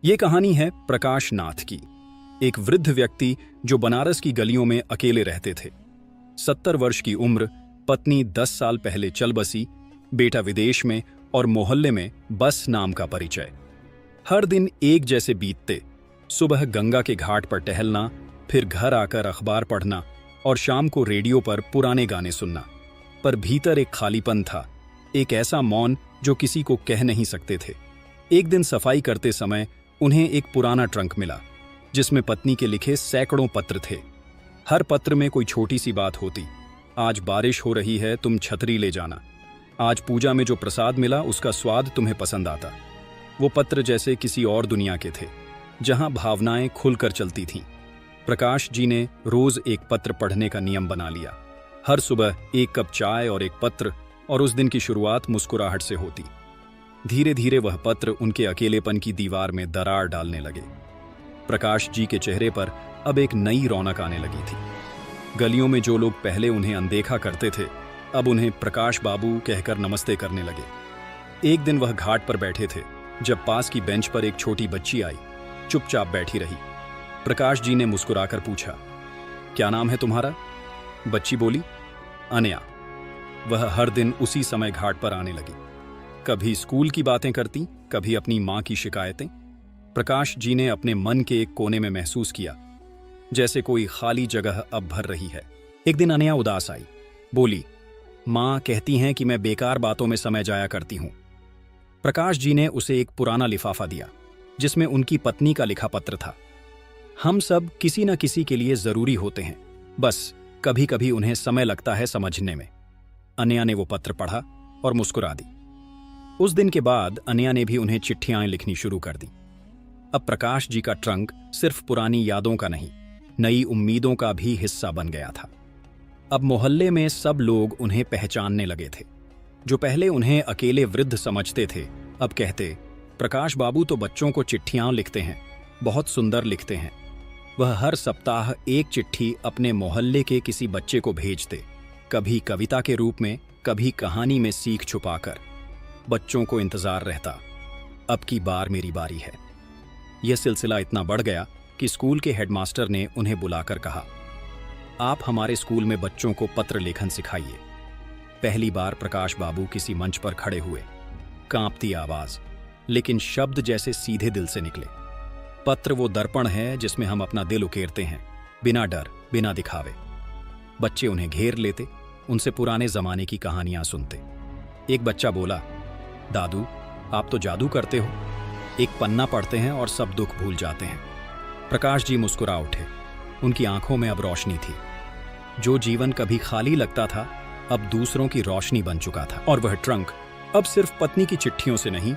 ये कहानी है प्रकाश नाथ की, एक वृद्ध व्यक्ति जो बनारस की गलियों में अकेले रहते थे। 70 वर्ष की उम्र, पत्नी 10 साल पहले चल बसी, बेटा विदेश में और मोहल्ले में बस नाम का परिचय। हर दिन एक जैसे बीतते, सुबह गंगा के घाट पर टहलना, फिर घर आकर अखबार पढ़ना और शाम को रेडियो पर पुराने गाने सुनना। पर भीतर एक खालीपन था, एक ऐसा मौन जो किसी को कह नहीं सकते थे। एक दिन सफाई करते समय उन्हें एक पुराना ट्रंक मिला, जिसमें पत्नी के लिखे सैकड़ों पत्र थे। हर पत्र में कोई छोटी सी बात होती। आज बारिश हो रही है, तुम छतरी ले जाना। आज पूजा में जो प्रसाद मिला उसका स्वाद तुम्हें पसंद आता। वो पत्र जैसे किसी और दुनिया के थे, जहां भावनाएं खुलकर चलती थीं। प्रकाश जी ने रोज एक पत्र पढ़ने का नियम बना लिया। हर सुबह एक कप चाय और एक पत्र, और उस दिन की शुरुआत मुस्कुराहट से होती। धीरे धीरे वह पत्र उनके अकेलेपन की दीवार में दरार डालने लगे। प्रकाश जी के चेहरे पर अब एक नई रौनक आने लगी थी। गलियों में जो लोग पहले उन्हें अनदेखा करते थे, अब उन्हें प्रकाश बाबू कहकर नमस्ते करने लगे। एक दिन वह घाट पर बैठे थे, जब पास की बेंच पर एक छोटी बच्ची आई, चुपचाप बैठी रही। प्रकाश जी ने मुस्कुराकर पूछा, क्या नाम है तुम्हारा? बच्ची बोली, अनया। वह हर दिन उसी समय घाट पर आने लगी। कभी स्कूल की बातें करती, कभी अपनी मां की शिकायतें। प्रकाश जी ने अपने मन के एक कोने में महसूस किया, जैसे कोई खाली जगह अब भर रही है। एक दिन अनया उदास आई, बोली, मां कहती हैं कि मैं बेकार बातों में समय जाया करती हूं। प्रकाश जी ने उसे एक पुराना लिफाफा दिया, जिसमें उनकी पत्नी का लिखा पत्र था। हम सब किसी न किसी के लिए जरूरी होते हैं, बस कभी कभी उन्हें समय लगता है समझने में। अनया ने वो पत्र पढ़ा और मुस्कुरा दी। उस दिन के बाद अनया ने भी उन्हें चिट्ठियां लिखनी शुरू कर दी। अब प्रकाश जी का ट्रंक सिर्फ पुरानी यादों का नहीं, नई उम्मीदों का भी हिस्सा बन गया था। अब मोहल्ले में सब लोग उन्हें पहचानने लगे थे। जो पहले उन्हें अकेले वृद्ध समझते थे, अब कहते, प्रकाश बाबू तो बच्चों को चिट्ठियां लिखते हैं, बहुत सुंदर लिखते हैं। वह हर सप्ताह एक चिट्ठी अपने मोहल्ले के किसी बच्चे को भेजते, कभी कविता के रूप में, कभी कहानी में सीख छुपाकर। बच्चों को इंतजार रहता, अब की बार मेरी बारी है। यह सिलसिला इतना बढ़ गया कि स्कूल के हेडमास्टर ने उन्हें बुलाकर कहा, आप हमारे स्कूल में बच्चों को पत्र लेखन सिखाइए। पहली बार प्रकाश बाबू किसी मंच पर खड़े हुए, कांपती आवाज, लेकिन शब्द जैसे सीधे दिल से निकले। पत्र वो दर्पण है जिसमें हम अपना दिल उकेरते हैं, बिना डर, बिना दिखावे। बच्चे उन्हें घेर लेते, उनसे पुराने जमाने की कहानियां सुनते। एक बच्चा बोला, दादू आप तो जादू करते हो। एक पन्ना पढ़ते हैं और सब दुख भूल जाते हैं। प्रकाश जी मुस्कुरा उठे, उनकी आंखों में अब रोशनी थी। जो जीवन कभी खाली लगता था, अब दूसरों की रोशनी बन चुका था। और वह ट्रंक अब सिर्फ पत्नी की चिट्ठियों से नहीं,